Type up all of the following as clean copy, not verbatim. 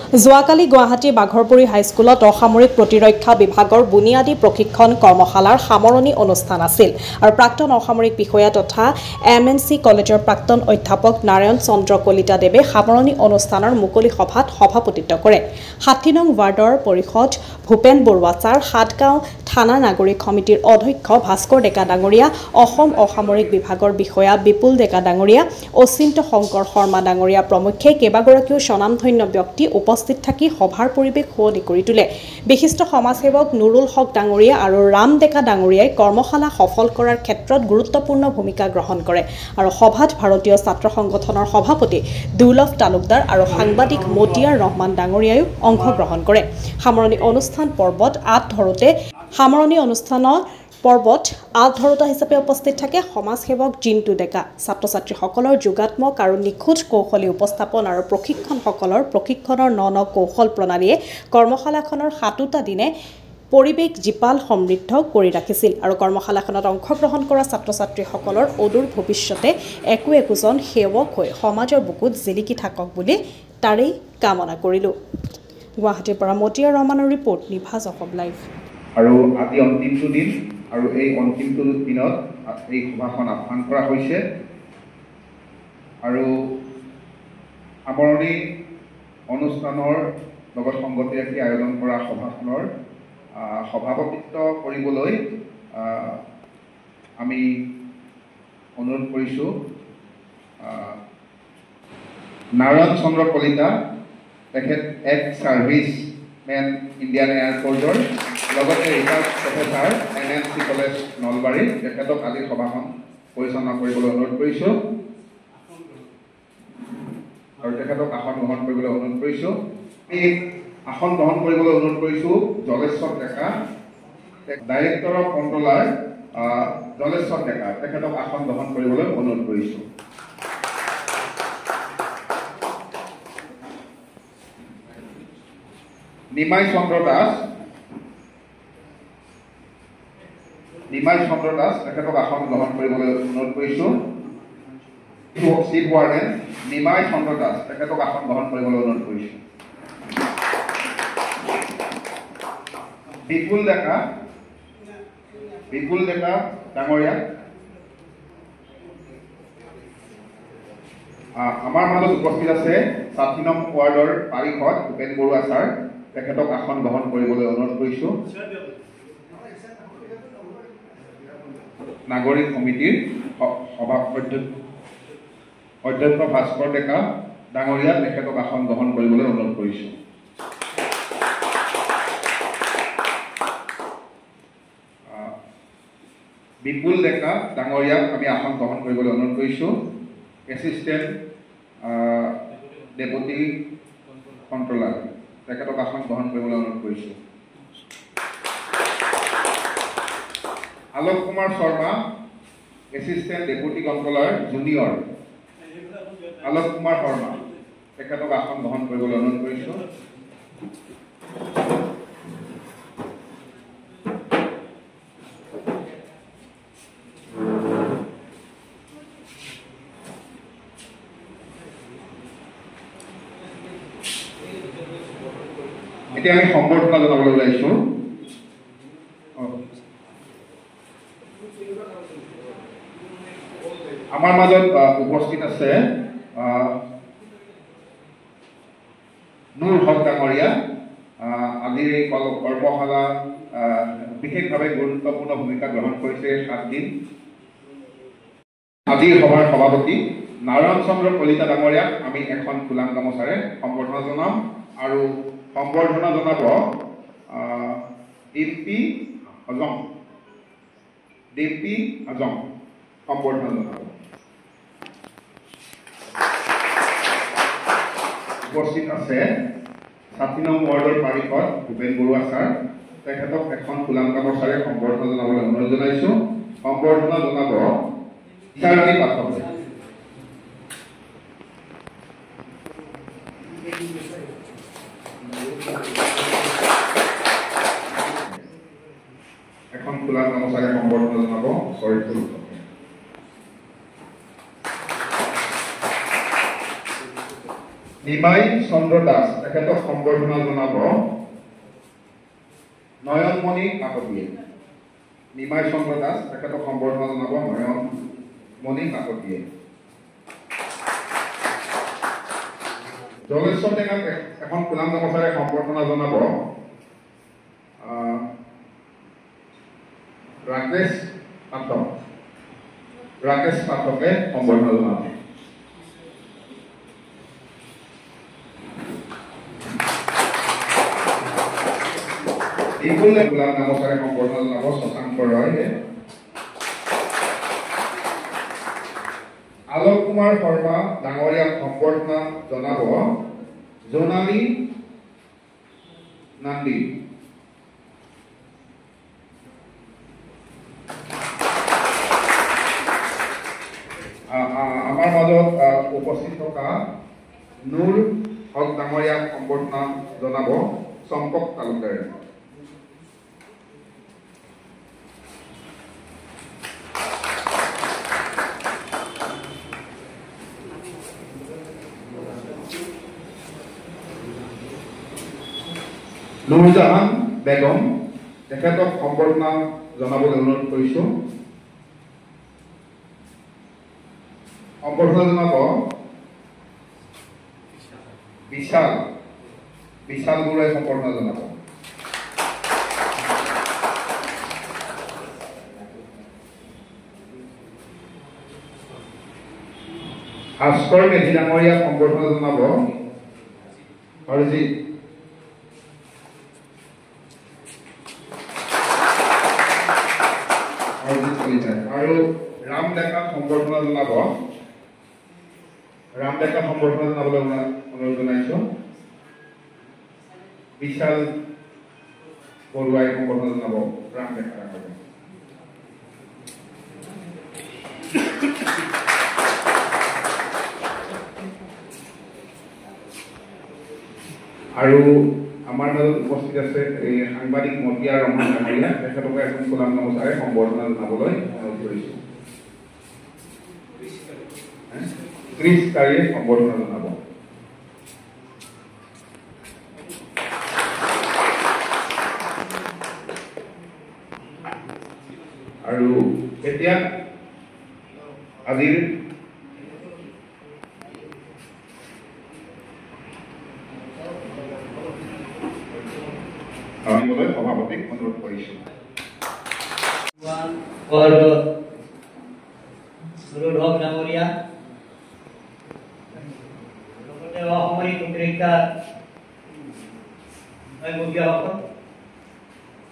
যোৱাকালি গুৱাহাটী বাঘৰপুৰী হাইস্কুলত অসামৰিক প্ৰতিৰক্ষা বিভাগৰ বুনিয়াদী প্ৰশিক্ষণ কৰ্মশালাৰ সামৰণি অনুষ্ঠান আছিল আৰু প্ৰাক্তন অসামৰিক বিষয়া তথা MNC কলেজৰ প্ৰাক্তন অধ্যাপক নাৰায়ণ চন্দ্ৰ কলিতাদেৱে সামৰণি অনুষ্ঠানৰ মুকলি সভাত সভাপতিত্ব কৰে। ৬০ নং ৱাৰ্ডৰ পৰিষদ ভূপেন বৰুৱা ছাৰ, সাতগাঁও থানা নাগৰিক সমিতিৰ অধ্যক্ষ ভাস্কৰ ডেকা ডাঙৰীয়া, অসম অসামৰিক বিভাগৰ বিষয়া বিপুল ডেকা ডাঙৰীয়া, অচিন্ত শংকৰ শৰ্মা ডাঙৰীয়া প্ৰমুখ্যে কেইবাগৰাকীও স্বনামধন্য ব্যক্তি উপস্থিত থাকি সভাৰ পৰিৱেশ শুৱনি কৰি তোলে। বিশিষ্ট সমাজসেৱক নুৰুল হক ডাঙৰীয়া আৰু ৰাম ডেকা ডাঙৰীয়াই কৰ্মশালা সফল কৰাৰ ক্ষেত্ৰত গুৰুত্বপূৰ্ণ ভূমিকা গ্ৰহণ কৰে আৰু সভাত ভাৰতীয় ছাত্ৰ সংগঠনৰ সভাপতি দুৰ্লভ তালুকদাৰ আৰু সাংবাদিক মতিয়াৰ ৰহমান ডাঙৰীয়াইও অংশগ্ৰহণ কৰে। সামৰণি অনুষ্ঠানৰ পৰ্বত হিচাপে উপস্থিত থাকে সমাজসেৱক জিন্তু ডেকা। ছাত্ৰ-ছাত্ৰীসকলৰ যোগাত্মক আৰু নিখুঁত কৌশলী উপস্থাপন আৰু প্ৰশিক্ষণসকলৰ প্ৰশিক্ষণৰ ন কৌশল প্ৰণালীয়ে কৰ্মশালাখনৰ ৭টা দিনে পৰিৱেশ জীপাল সমৃদ্ধ কৰি ৰাখিছিল আৰু কৰ্মশালাখনত অংশগ্ৰহণ কৰা ছাত্ৰ-ছাত্ৰীসকলৰ অদূৰ ভৱিষ্যতে একোজন সেৱক হৈ সমাজৰ বুকুত জিলিকি থাকক বুলি তাৰেই কামনা কৰিলোঁ। গুৱাহাটীৰ পৰা মতিয়াৰ ৰহমানৰ ৰিপৰ্ট, নিভাজ অসম লাইভ। আৰু আজি অন্তিমটো দিন আৰু এই অন্তিমটো দিনত এই সভাখন আহ্বান কৰা হৈছে আৰু সামৰণি অনুষ্ঠানৰ লগত সংগতি ৰাখি আয়োজন কৰা সভাখনৰ সভাপতিত্ব কৰিবলৈ আমি অনুৰোধ কৰিছোঁ নাৰায়ণ চন্দ্ৰ কলিতা, তেখেত এক্স ছাৰ্ভিচমেন ইণ্ডিয়ান এয়াৰফৰ্চৰ, লগতে research professor MNC college Nalbari, তেখেতক আজি সভাখন পৰিচালনা কৰিবলৈ অনুৰোধ কৰিছোঁ আৰু তেখেতক আসন গ্ৰহণ কৰিবলৈ অনুৰোধ কৰিছোঁ। আমি আসন গ্ৰহণ কৰিবলৈ অনুৰোধ কৰিছোঁ জলেশ্বৰ ডেকা, ডাইৰেক্টৰ অফ কণ্ট্ৰলাৰ জলেশ্বৰ ডেকা, তেখেতক আসন গ্ৰহণ কৰিবলৈ অনুৰোধ কৰিছোঁ। নিমাই চন্দ্ৰ দাস, তেখেতক আসন গ্ৰহণ কৰিবলৈ অনুৰোধ কৰিছোঁ। চিফ ৱাৰ্ডেন নিমাই চন্দ্ৰ দাস, তেখেতক আসন গ্ৰহণ কৰিবলৈ অনুৰোধ কৰিছোঁ। বিপুল ডেকা ডাঙৰীয়া, আমাৰ মাজত উপস্থিত আছে ৬০ নং ৱাৰ্ডৰ পাৰিষদ ভূপেন বৰুৱা ছাৰ, তেখেতক আসন গ্ৰহণ কৰিবলৈ অনুৰোধ কৰিছোঁ। নাগৰিক সমিতিৰ অধ্যক্ষ ভাস্কৰ ডেকা ডাঙৰীয়া, তেখেতক আসন গ্ৰহণ কৰিবলৈ অনুৰোধ কৰিছোঁ। বিপুল ডেকা ডাঙৰীয়াক আমি আসন গ্ৰহণ কৰিবলৈ অনুৰোধ কৰিছোঁ। এছিষ্টেণ্ট ডেপুটি কণ্ট্ৰলাৰ, তেখেতক আসন গ্ৰহণ কৰিবলৈ অনুৰোধ কৰিছোঁ। Alok Kumar Sharma, assistant deputy controller junior, Alok Kumar Sharma, তেখেতক আসন গ্ৰহণ কৰিবলৈ অনুৰোধ কৰিছোঁ। এতিয়া আমি সম্বৰ্ধনা জনাবলৈ ওলাইছোঁ। আমাৰ মাজত উপস্থিত আছে নুৰুল হক ডাঙৰীয়া। আজিৰ এই কৰ্মশালা বিশেষভাৱে গুৰুত্বপূৰ্ণ ভূমিকা গ্ৰহণ কৰিছে 7 দিন। আজিৰ সভাৰ সভাপতি নাৰায়ণ চন্দ্ৰ কলিতা ডাঙৰীয়াক আমি এখন ফুলাম গামোচাৰে সম্বৰ্ধনা জনাম আৰু সম্বৰ্ধনা জনাব ডিম্পী আজম সম্বৰ্ধনা জনাব। উপস্থিত আছে ৬০ নং ৱাৰ্ডৰ পাৰিষদ ভূপেন বৰুৱা ছাৰ, তেখেতক এখন ফুলাম গামোচাৰে সম্বৰ্ধনা জনাবলৈ অনুৰোধ জনাইছোঁ। সম্বৰ্ধনা জনাব ইছাৰাণী পাঠক। এখন ফুলাম গামোচাৰে সম্বৰ্ধনা জনাব চৰিত্ৰ। নিমাই চন্দ্ৰ দাস তেখেতক সম্বৰ্ধনা জনাব নয়নমণি কাকতিয়ে। নিমাই চন্দ্ৰ দাস তেখেতক সম্বৰ্ধনা জনাব নয়নমণি কাকতিয়ে। জলেশ্বৰ টেঙাক এখন ফুলাম গামোচাৰে সম্বৰ্ধনা জনাব ৰাকেশ পাঠকে সম্বৰ্ধনা জনাব। ফুলাম গামোচাৰে সম্বৰ্ধনা জনাব শশাংক ৰয়ে। আলোক কুমাৰ শৰ্মা ডাঙৰীয়াক সম্বৰ্ধনা জনাব জোনালী নান্দি। আমাৰ মাজত উপস্থিত থকা নুৰ হক ডাঙৰীয়াক সম্বৰ্ধনা জনাব চম্পক তালুকদাৰে। নুৰজাহান বেগম তেখেতক সম্বৰ্ধনা জনাবলৈ অনুৰোধ কৰিছো। সম্বৰ্ধনা জনাব বিশাল বৰুৱাই সম্বৰ্ধনা জনাব। ভাস্কৰ মেধি ডাঙৰীয়াক সম্বৰ্ধনা জনাব হৰজিত। আৰু ৰাম ডেকাক সম্বৰ্ধনা জনাবলৈ অনুৰোধ জনাইছো। বিশাল বৰুৱাই সম্বৰ্ধনা জনাব ৰাম ডেকা। আৰু আমাৰ মাজত উপস্থিত আছে এই সাংবাদিক মতিয়া ৰমন ডাঙৰীয়া তেখেতকে এখন ফুলাম গামোচাৰে সম্বৰ্ধনা জনাবলৈ অনুৰোধ কৰিছো। 30 তাৰিখে সম্বৰ্ধনা জনাব। আৰু এতিয়া আজিৰ সভাপতিক অনুৰোধ কৰিছো। ডাঙৰীয়া লগতে অসামৰিক প্ৰতিৰক্ষা বিষয়াসকল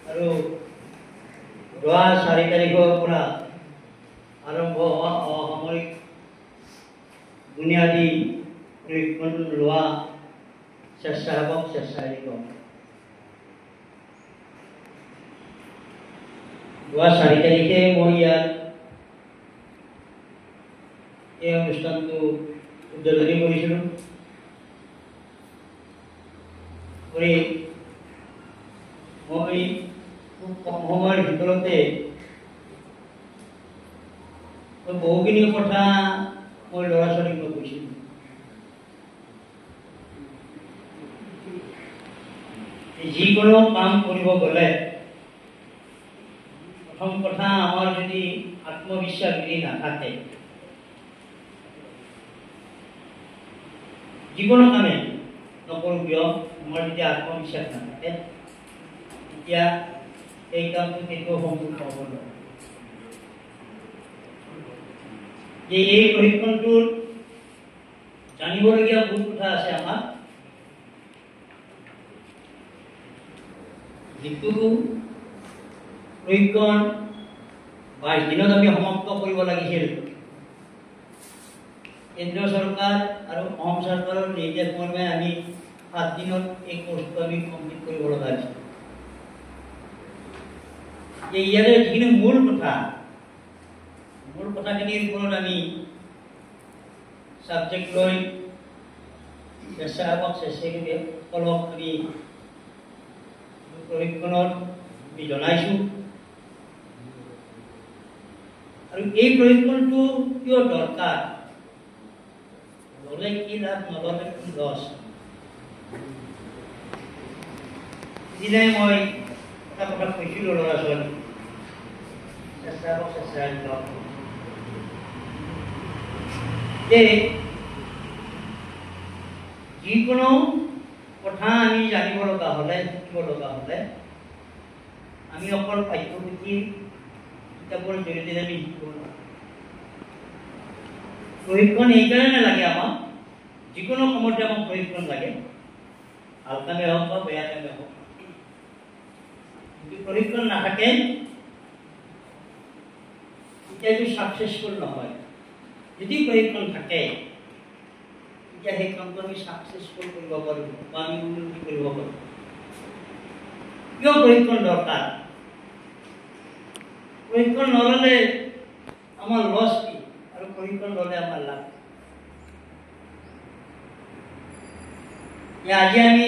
আৰু যোৱা 4 তাৰিখৰ পৰা আৰম্ভ হোৱা অসামৰিক বুনিয়াদী প্ৰশিক্ষণ লোৱা স্বেচ্ছাসেৱক স্বেচ্ছাসেৱিকা যোৱা 4 তাৰিখে মই ইয়াত এই অনুষ্ঠানটো উদ্বোধনী কৰিছিলোঁ। মই খুব কম সময়ৰ ভিতৰতে বহুখিনি কথা মই ল'ৰা ছোৱালীক মই কৈছিলোঁ। যিকোনো কাম কৰিব গ'লে প্ৰথম কথা আমাৰ যদি আত্মবিশ্বাস যদি নাথাকে যিকোনো কামে নকৰোঁ কিয় আমাৰ যদি আত্মবিশ্বাস নাথাকে তেতিয়া এই কামটো কেতিয়াও সম্পূৰ্ণ হ'ব নোৱাৰে। যে এই প্ৰশিক্ষণটোৰ জানিবলগীয়া বহুত কথা আছে। আমাৰ যিটো প্ৰশিক্ষণ 22 দিনত আমি সমাপ্ত কৰিব লাগিছিল, কেন্দ্ৰীয় চৰকাৰ আৰু অসম চৰকাৰৰ নিৰ্দেশ মৰ্মে আমি 7 দিনত এই কোৰ্সটো আমি কমপ্লিট কৰিব লগা হৈছিল। ইয়াৰে যিখিনি মূল কথাখিনিৰ ওপৰত আমি ছাবজেক্ট লৈ স্বেচ্ছাসেৱক স্বেচ্ছাসেৱীসকলক আমি প্ৰশিক্ষণত আমি জনাইছোঁ। আৰু এই প্ৰশিক্ষণটো কিয় দৰকাৰ ল'লে কি লাভ নল'লে কি লছ। সিদিনাই মই এটা কথা কৈছিলোঁ ল'ৰা ছোৱালী চেষ্টা যে যিকোনো কথা আমি জানিব লগা হ'লে শিকিব লগা হ'লে আমি অকল পাঠ্যপুথি কিতাপৰ জৰিয়তে আমি শিকিব নোৱাৰোঁ। প্ৰশিক্ষণ এইকাৰণে লাগে আমাক, যিকোনো সময়তে আমাক প্ৰশিক্ষণ লাগে, ভাল কামে হওক বা বেয়া কামে হওক। যদি প্ৰশিক্ষণ নাথাকে তেতিয়াতো ছাকচেছফুল নহয়। যদি প্ৰশিক্ষণ থাকে তেতিয়া সেই কামটো আমি ছাকচেছফুল কৰিব পাৰোঁ বা আমি উন্নতি কৰিব পাৰোঁ। কিয় প্ৰশিক্ষণ দৰকাৰ? প্ৰশিক্ষণ নল'লে আমাৰ লছ কি আৰু প্ৰশিক্ষণ ল'লে আমাৰ লাভ। আজি আমি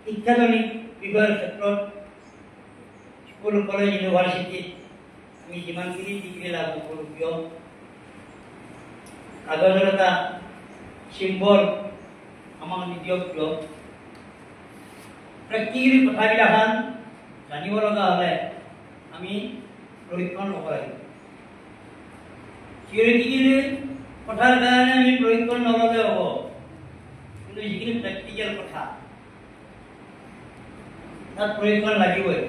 শিক্ষাজনিত বিষয়ৰ ক্ষেত্ৰত স্কুল কলেজ ইউনিভাৰ্চিটিত আমি যিমানখিনি ডিগ্ৰী লাভ নকৰোঁ কিয়, কাগজৰ এটা চিম্বল আমাক নিদিয়ক কিয়, প্ৰেক্টিকেলি কথাবিলাক জানিব লগা হ'লে আমি প্ৰশিক্ষণ ল'ব লাগিব। থিয়ৰিটিকেলি কথাৰ কাৰণে আমি প্ৰশিক্ষণ নল'লে হ'ব, কিন্তু যিখিনি প্ৰেক্টিকেল কথা তাত প্ৰশিক্ষণ লাগিবই।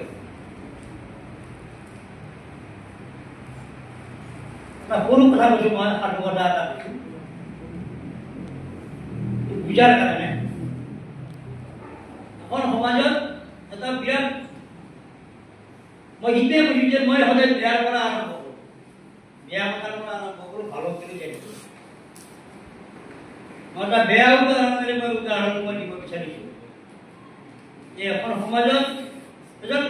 এটা সৰু কথা কৈছোঁ, মই সাধু কথা এটা কৈছোঁ বুজাৰ কাৰণে। এখন সমাজত এটা বিৰাট, মই সেইটোৱে কৈছোঁ যে মই সদায় বেয়াৰ পৰা আৰম্ভ কৰোঁ, বেয়া কথাৰ পৰা আৰম্ভ কৰোঁ, ভালৰ কৰি জানিছোঁ। মই এটা বেয়া উদাহৰণ মই দিব বিচাৰিছোঁ যে এখন সমাজত এজন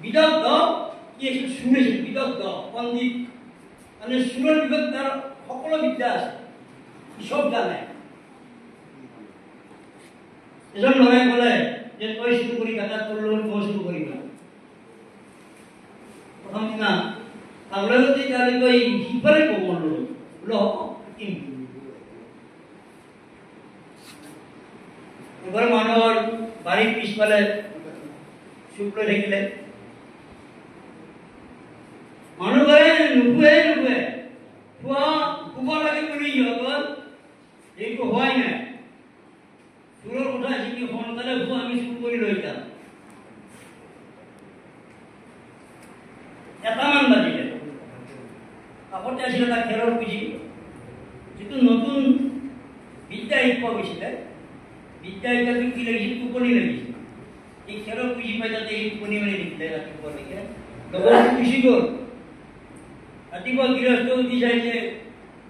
বিদগ্ধ কি আছিল, সুৰ আছিল, বিদগ্ধ পণ্ডিত, মানে সুৰৰ বিষয়ত তাৰ সকলো বিদ্যা আছে, চব জানে। এজন ল'ৰাই ক'লে যে তই চুৰ কৰি থাকা, তোৰ লগত মই চুৰ কৰিম। প্ৰথম দিনা পাগলৰ তেতিয়াহ'লে তই সিফালে ক'ব নোৱাৰো বোলে হ'ব কিন্তু এবাৰ মানুহৰ বাৰীৰ পিছফালে চুপ লৈ থাকিলে। মানুহবোৰে নুশুৱে শুব লাগে বুলি সিহঁতৰ এইটো হোৱাই নাই। চুৰৰ কথা যিখিনি সোনকালে শুব, আমি চুৰ কৰি লৈ যাম। 1মান বাজিলে, আগতে আছিল এটা খেলৰ পুঁজি, যিটো নতুন বিদ্যা শিকোৱা গৈছিলে। বিদ্যা শিকাটো কি লাগিছিল, টোপনি লাগিছিল। এই খেলৰ পুঁজি পাই তাতে এই টোপনি মাৰি দিছিলে ৰাতিপুৱালৈকে। লগৰটো গুচি গ'ল। ৰাতিপুৱা গৃহস্থ উঠি যায় যে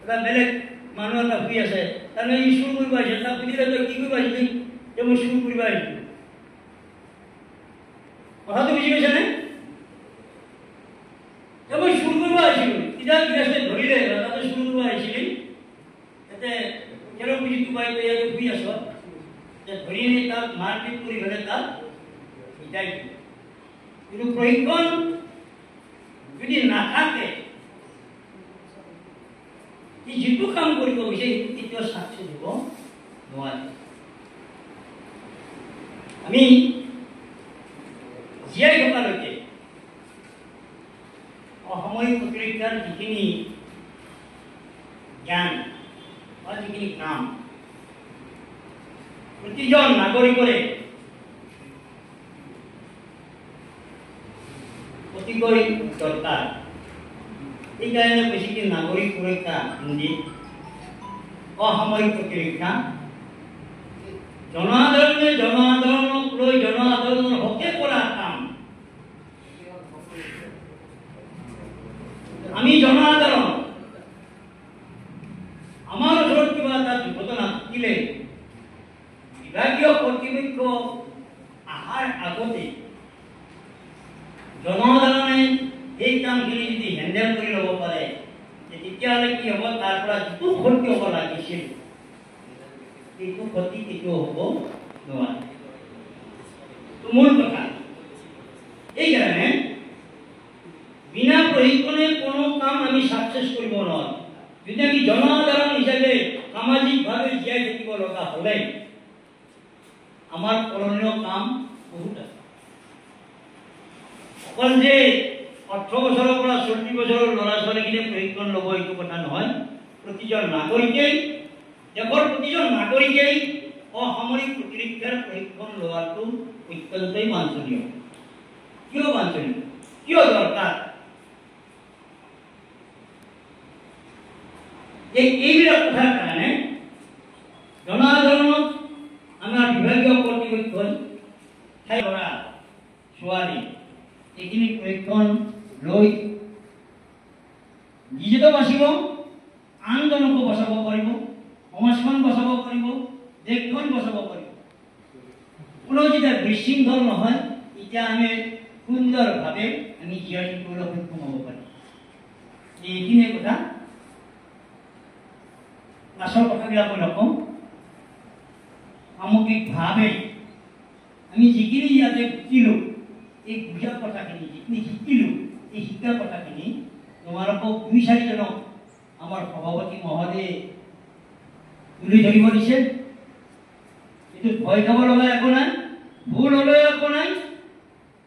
এটা বেলেগ মানুহ এটা শুই আছে, তাৰমানে ই চুৰ কৰিব আহিছে। তাক সুধিলে তই কি কৰিব আহিছিলি? যে মই চুৰ কৰিব আহিছিলোঁ। কথাটো বুজি পাইছানে? মই চুৰ কৰিব আহিছিলোঁ। তেতিয়া গৃহস্থই ধৰিলে, তাতে চুৰ কৰিব আহিছিলি, তাতে খেলৰ পুঁজিটো পাই তই ইয়াতে শুই আছ। ধৰি আনি তাক মাৰপিট কৰি পেলাই তাক শিকাই দিলে। কিন্তু প্ৰশিক্ষণ যদি নাথাকে, সি যিটো কাম কৰিব গৈছে সেইটো কেতিয়াও ছাকচেছ হ'ব নোৱাৰে। আমি জীয়াই থকালৈকে অসামৰিক প্ৰতিৰক্ষাৰ যিখিনি জ্ঞান বা যিখিনি কাম প্ৰতিজন নাগৰিকৰে অতিকৈ দৰকাৰ। সেইকাৰণে কৈছে কি নাগৰিক সুৰক্ষা হিন্দীত অসামৰিক প্ৰতিৰক্ষা। জনসাধাৰণে জনসাধাৰণক লৈ জনসাধাৰণৰ হকে কৰা কাম। আমি জনসাধাৰণ, আমাৰ ওচৰত কিবা এটা দুৰ্ঘটনা থাকিলে বিভাগীয় কৰ্তৃপক্ষ অহাৰ আগতে জনসাধাৰণে এই কামখিনি যদি হেণ্ডেল কৰি ল'ব পাৰে, তেতিয়াহ'লে কি হ'ব, তাৰ পৰা যিটো ক্ষতি হ'ব লাগিছিল সেইটো ক্ষতি কেতিয়াও হ'ব নোৱাৰে। মূল কথা এইকাৰণে বিনা প্ৰশিক্ষণে কোনো কাম আমি ছাকচেছ কৰিব নোৱাৰোঁ। যদি আমি জনসাধাৰণ আমাৰ কৰণীয় কাম বহুত আছে। অকল যে 18 বছৰৰ পৰা 40 বছৰৰ ল'ৰা ছোৱালীখিনিয়ে প্ৰশিক্ষণ ল'ব এইটো কথা নহয়। প্ৰতিজন নাগৰিকেই দেশৰ প্ৰতিজন নাগৰিকেই অসামৰিক প্ৰতিৰক্ষাৰ প্ৰশিক্ষণ লোৱাটো অত্যন্তই বাঞ্ছনীয়। কিয় বাঞ্ছনীয়? কিয় দৰকাৰ? এইবিলাক কথাৰ কাৰণে জনসাধাৰণক আমাৰ বিভাগীয় কৰ্তৃপক্ষই ঠাই ল'ৰা ছোৱালী এইখিনি প্ৰশিক্ষণ লৈ নিজেতো বাচিব, আনজনকো বচাব পাৰিব, সমাজখন বচাব পাৰিব, দেশখন বচাব পাৰিব। কোনো যেতিয়া বিশৃংখল নহয় তেতিয়া আমি সুন্দৰভাৱে আমি জীয়াই থাকিবলৈ সক্ষম হ'ব পাৰিম। এইখিনিয়ে কথা। পাছৰ কথাবিলাক মই নকওঁ। সামগ্ৰিকভাৱে আমি যিখিনি ইয়াতে বুজিলোঁ, এই বুজা কথাখিনি যিখিনি শিকিলোঁ, এই শিকা কথাখিনি তোমালোকক 2-4জনক আমাৰ সভাপতি মহোদয়ে তুলি ধৰিব দিছে। এইটো ভয় খাব লগা একো নাই, ভুল হ'লেও একো নাই,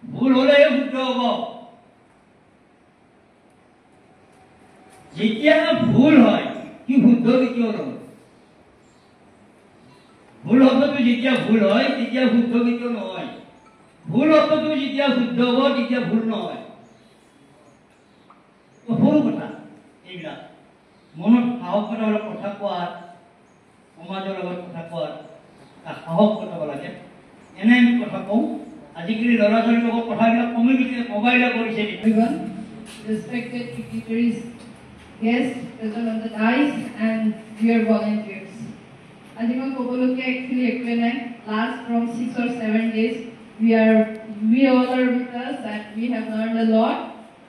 ভুল হ'লেহে শুদ্ধ হ'ব। যেতিয়া ভুল হয় কি শুদ্ধ কেতিয়াও নহয়। ভুল শব্দটো যেতিয়া ভুল হয় তেতিয়া শুদ্ধ কেতিয়াও নহয়। ভুল শব্দটো যেতিয়া শুদ্ধ হ'ব তেতিয়া ভুল নহয়। সৰু কথা এইবিলাক মনত সাহসৰ লগত কথা কোৱাৰ, সমাজৰ লগত কথা কোৱাৰ সাহস কৰিব লাগে। এনে আমি কথা কওঁ। আজিকালি ল'ৰা ছোৱালীৰ লগত কথাবিলাক কমি গৈছে, মোবাইলে কৰিছে। Respected dignitaries, guests present on the dais and dear volunteers. আজি মই ক'বলগীয়া actually একোৱে নাই. Last from 6 or 7 days we all are with us and we have learned a lot.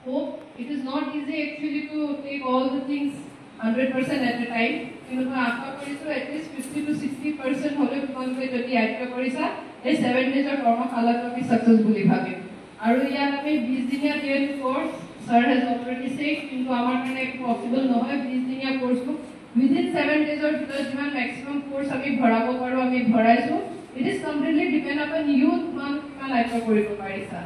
Hope it is not easy actually to take all the things 100% at a time. কিন্তু মই আশা কৰিছোঁ at least 50 to 60% হ'লেও তোমালোকে যদি আয়ত্ব কৰিছা এই 7 days কৰ্মশালাটো আমি সাকসেস বুলি ভাবিম। আৰু ইয়াত আমি 20 দিনীয়া ডেট course sir has already said কিন্তু আমাৰ কাৰণে পসিবল নহয় 20 দিনীয়া কোৰ্সটো within 7 days or ভিতৰত যিমান maximum কোৰ্স আমি ভৰাব পাৰো আমি ভৰাইছো। It is completely depend upon you তোমাক কিমান আয়ত্ব কৰিব পাৰিছা।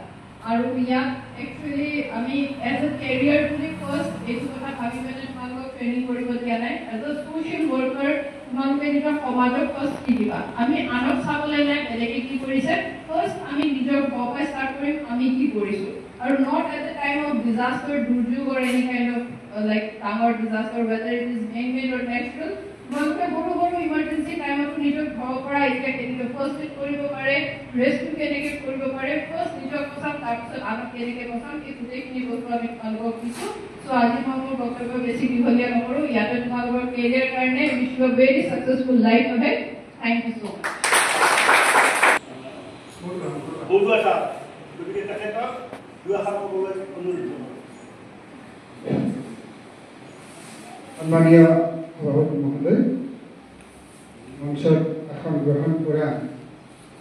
আৰু ইয়াত actually আমি as a career বুলি first এইটো কথা ভাবি পেলাই তোমালোকক ট্ৰেইনিং কৰিব দিয়া নাই। as a social worker তোমালোকে নিজৰ সমাজক first কি দিবা। আমি আনক চাবলৈ নাই বেলেগে কি কৰিছে, first আমি নিজৰ ঘৰৰ start কৰিম আমি কি কৰিছো। আৰু not at the time of disaster, দুৰ্যোগ or any kind of like ডাঙৰ disaster, whether it is man-made or natural, তোমালোকে সৰু সৰু ইমাৰ্জেঞ্চি টাইমত নিজৰ ঘৰৰ পৰা এতিয়া কেনেকৈ ফাৰ্ষ্ট এড কৰিব পাৰে, ৰেস্কিউ কেনেকৈ কৰিব পাৰে, ফাৰ্ষ্ট নিজক বচাম তাৰপিছত আনক কেনেকৈ বচাম, এই গোটেইখিনি বস্তু আমি তোমালোকক দিছোঁ। চ' আজি মই মোৰ বক্তব্য বেছি দীঘলীয়া নকৰোঁ। ইয়াতে তোমালোকৰ কেৰিয়াৰ কাৰণে উইচ ইউ আ very successful life ahead. Thank you so' সন্মানীয় সভাপতি মহোদয়, মঞ্চত আসন গ্ৰহণ কৰা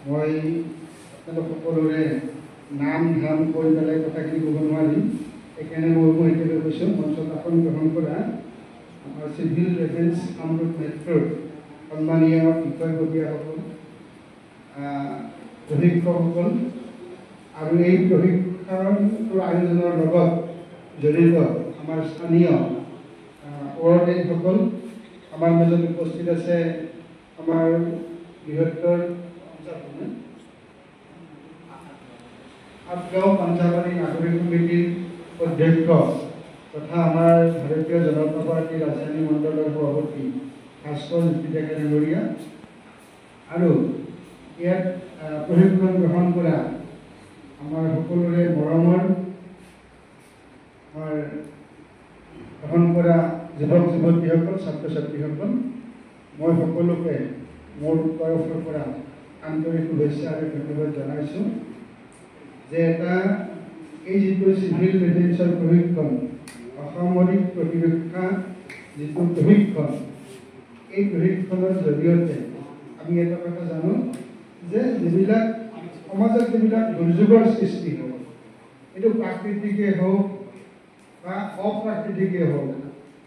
মই আপোনালোক সকলোৰে নাম ধাম কৈ পেলাই কথাখিনি ক'ব নোৱাৰিম। সেইকাৰণে মই এতিয়ালৈ কৈছোঁ, মঞ্চত আসন গ্ৰহণ কৰা আমাৰ চিভিল ডিফেন্স কামৰূপ মেট্ৰ'ৰ সন্মানীয় বিষয়ববীয়াসকল, প্ৰশিক্ষকসকল আৰু এই প্ৰশিক্ষণটোৰ আয়োজনৰ লগত জড়িত আমাৰ স্থানীয় সকল আমাৰ মাজত উপস্থিত আছে। আমাৰ বৃহত্তৰ আঠগাঁও পাঞ্জাবাৰী নাগৰিক সমিতিৰ অধ্যক্ষ তথা আমাৰ ভাৰতীয় জনতা পাৰ্টীৰ ৰাজধানী মণ্ডলৰ সভাপতি ভাস্কৰ জ্যোতিকা ডাঙৰীয়া আৰু ইয়াত প্ৰশিক্ষণ গ্ৰহণ কৰা আমাৰ সকলোৰে মৰমৰ আমাৰ গ্ৰহণ কৰা যুৱক যুৱতীসকল, ছাত্ৰ ছাত্ৰীসকল, মই সকলোকে মোৰ তৰফৰ পৰা আন্তৰিক শুভেচ্ছা আৰু ধন্যবাদ জনাইছোঁ যে এই যিটো চিভিল ডিফেন্সৰ প্ৰশিক্ষণ, অসামৰিক প্ৰতিৰক্ষা যিটো প্ৰশিক্ষণ, এই প্ৰশিক্ষণৰ জৰিয়তে আমি এটা কথা জানো যে যিবিলাক সমাজত যিবিলাক দুৰ্যোগৰ সৃষ্টি হ'ব, এইটো প্ৰাকৃতিকেই হওক বা অপ্ৰাকৃতিকেই হওক,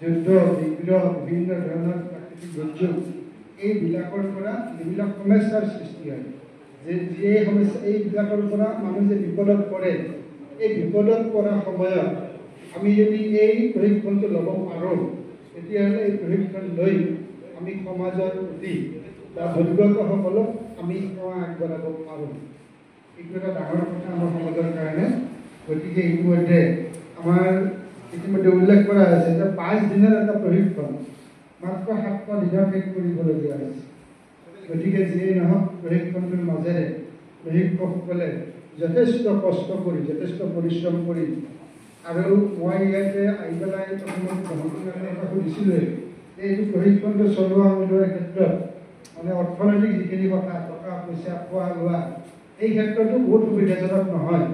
যুদ্ধ বিগ্ৰহ বিভিন্ন ধৰণৰ প্ৰাকৃতিক দুৰ্যোগ, এইবিলাকৰ পৰা যিবিলাক সমস্যাৰ সৃষ্টি হয় যে যিয়ে সমস্যা এইবিলাকৰ পৰা মানুহ যে বিপদত পৰে, এই বিপদত পৰা সময়ত আমি যদি এই প্ৰশিক্ষণটো ল'ব পাৰোঁ, তেতিয়াহ'লে এই প্ৰশিক্ষণ লৈ আমি সমাজৰ প্ৰতি বা দুৰ্গতসকলক আমি সেৱা আগবঢ়াব পাৰোঁ। এইটো এটা ডাঙৰ কথা আমাৰ সমাজৰ কাৰণে। গতিকে ইতিমধ্যে উল্লেখ কৰা হৈছে যে 5 দিনৰ এটা প্ৰশিক্ষণ মাত্ৰ 7 দিনত শেষ কৰিবলগীয়া হৈছে। গতিকে যিয়েই নহওক প্ৰশিক্ষণটোৰ মাজেৰে প্ৰশিক্ষকসকলে যথেষ্ট কষ্ট কৰি, যথেষ্ট পৰিশ্ৰম কৰি, আৰু মই ইয়াতে আহি পেলাই সুধিছিলোঁ যে এইটো প্ৰশিক্ষণটো চলোৱা উলিওৱাৰ ক্ষেত্ৰত মানে অৰ্থনৈতিক যিখিনি কথা, টকা পইচা, খোৱা লোৱা, এই ক্ষেত্ৰতো বহুত সুবিধাজনক নহয়।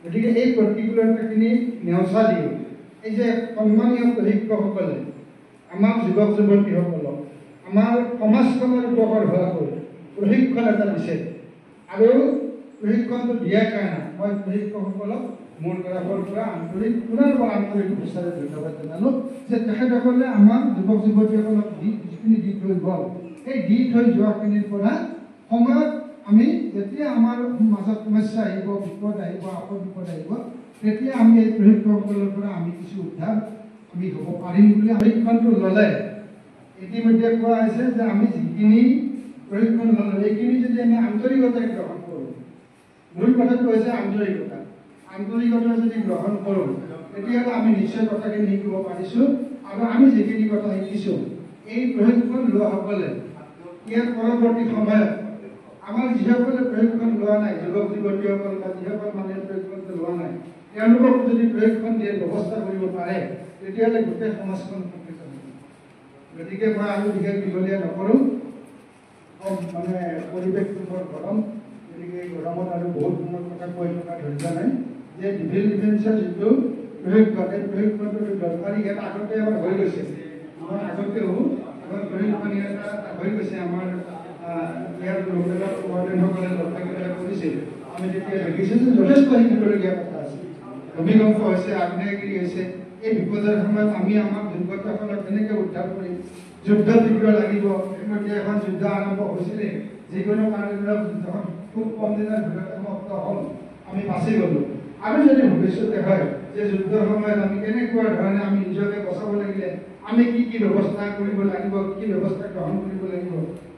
গতিকে এই প্ৰতিকূলতাখিনি নেওচা দিওঁ এই যে সন্মানীয় প্ৰশিক্ষকসকলে আমাৰ যুৱক যুৱতীসকলক আমাৰ সমাজখনৰ উপকাৰ হোৱাকৈ প্ৰশিক্ষণ এটা দিছে, আৰু প্ৰশিক্ষণটো দিয়াৰ কাৰণে মই প্ৰশিক্ষকসকলক মোৰ তৰফৰ পৰা পুনৰবাৰ আন্তৰিক বিচাৰে ধন্যবাদ জনালোঁ যে তেখেতসকলে আমাৰ যুৱক যুৱতীসকলক যিখিনি দি থৈ গ'ল, সেই দি থৈ যোৱাখিনিৰ পৰা সময়ত আমি যেতিয়া আমাৰ মাজত সমস্যা আহিব, বিপদ আহিব, আপদ বিপদ আহিব, তেতিয়া আমি এই প্ৰশিক্ষকসকলৰ পৰা আমি কিছু উদ্ধাৰ আমি হ'ব পাৰিম বুলি প্ৰশিক্ষণটো ল'লে ইতিমধ্যে কোৱা হৈছে যে আমি যিখিনি প্ৰশিক্ষণ ল'লোঁ এইখিনি যদি আমি আন্তৰিকতাৰে গ্ৰহণ কৰোঁ, মূল কথাটো হৈছে আন্তৰিকতা যদি গ্ৰহণ কৰোঁ, তেতিয়াহ'লে আমি নিশ্চয় কথাখিনি শিকিব পাৰিছোঁ। আৰু আমি যিখিনি কথা শিকিছোঁ এই প্ৰশিক্ষণ লোৱাসকলে ইয়াৰ পৰৱৰ্তী সময়ত আমাৰ যিসকলে প্ৰশিক্ষণ লোৱা নাই, যুৱক যুৱতীসকল বা যিসকল মানুহে প্ৰশিক্ষণটো লোৱা নাই, তেওঁলোকক যদি প্ৰশিক্ষণ দিয়াৰ ব্যৱস্থা কৰিব পাৰে, তেতিয়াহ'লে গোটেই সমাজখন উপকৃত হ'ব। গতিকে মই আৰু বিশেষ দীঘলীয়া নকৰোঁ, মানে পৰিৱেশটো বৰ গৰম, গতিকে এই গৰমত আৰু বহুত সময় কথা কৈ থকা ধৈৰ্য নাই। যে চিভিল ডিফেন্সৰ যিটো প্ৰশিক্ষণ, এই প্ৰশিক্ষণটো দৰকাৰী ইয়াত আগতে আমাৰ হৈ গৈছে, আমাৰ আগতেও আমাৰ প্ৰশিক্ষণ এটা হৈ গৈছে। আমাৰ ইয়াৰ লোকেলৰ ৱাৰ্ডেনসকলে লক্ষ্য কৰিছিল, আমি তেতিয়া দেখিছোঁ যে যথেষ্ট শিকিবলগীয়া কথা আছে। ভূমিকম্প হৈছে, আগ্নেয়গিৰি হৈছে, এই বিপদৰ সময়ত আমি আমাৰ দুৰ্গতসকলক কেনেকৈ উদ্ধাৰ কৰিম, যুদ্ধ শীঘ্ৰ লাগিব। ইতিমধ্যে এখন যুদ্ধ আৰম্ভ হৈছিলে, যিকোনো কাৰণত যুদ্ধখন খুব কম দিনৰ ভিতৰতে সমাপ্ত হ'ল, আমি বাচি গ'লোঁ। আৰু যদি ভৱিষ্যতে হয় যে যুদ্ধৰ সময়ত আমি কেনেকুৱা ধৰণে আমি নিজকে বচাব লাগিলে আমি কি কি ব্যৱস্থা কৰিব লাগিব, কি ব্যৱস্থা গ্ৰহণ কৰিব লাগিব,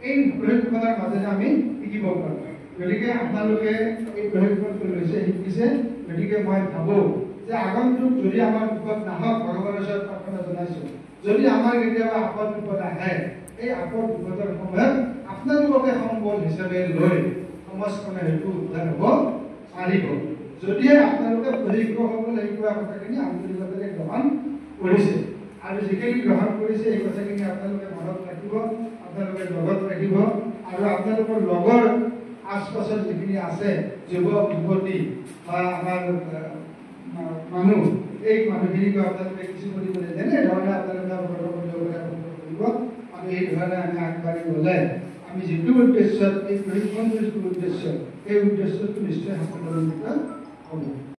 এই প্ৰশিক্ষণৰ মাজেৰে আমি শিকিব পাৰোঁ। গতিকে আপোনালোকে এই প্ৰশিক্ষণটো লৈছে, শিকিছে। গতিকে মই ভাবোঁ যে আগন্তুক যদি আমাৰ বিপদ নাহক, ভগৱানৰ ওচৰত প্ৰাৰ্থনা জনাইছোঁ, যদি আমাৰ কেতিয়াবা আপদ বিপদ আহে, এই আপদ বিপদৰ সময়ত আপোনালোককে সম্বল হিচাপে লৈ সমাজখনে সেইটো উদ্ধাৰ হ'ব পাৰিব, যদিহে আপোনালোকে প্ৰশিক্ষকসকলে এই কোৱা কথাখিনি আন্তৰিকতাৰে গ্ৰহণ কৰিছে। আৰু যিখিনি গ্ৰহণ কৰিছে এই কথাখিনি আপোনালোকে মনত ৰাখিব, আপোনালোকে লগত ৰাখিব, আৰু আপোনালোকৰ লগৰ আশপাশৰ যিখিনি আছে যুৱক যুৱতী বা আমাৰ মানুহ, এই মানুহখিনিকো আপোনালোকে কিছু কৰিবলৈ যেনেধৰণে আপোনালোকে কৰিব, আৰু এই ধৰণে আমি আগবাঢ়ি গ'লে আমি যিটো উদ্দেশ্যত এই প্ৰশিক্ষণৰ যিটো উদ্দেশ্য, এই উদ্দেশ্যটো নিশ্চয় সফল হ'ব।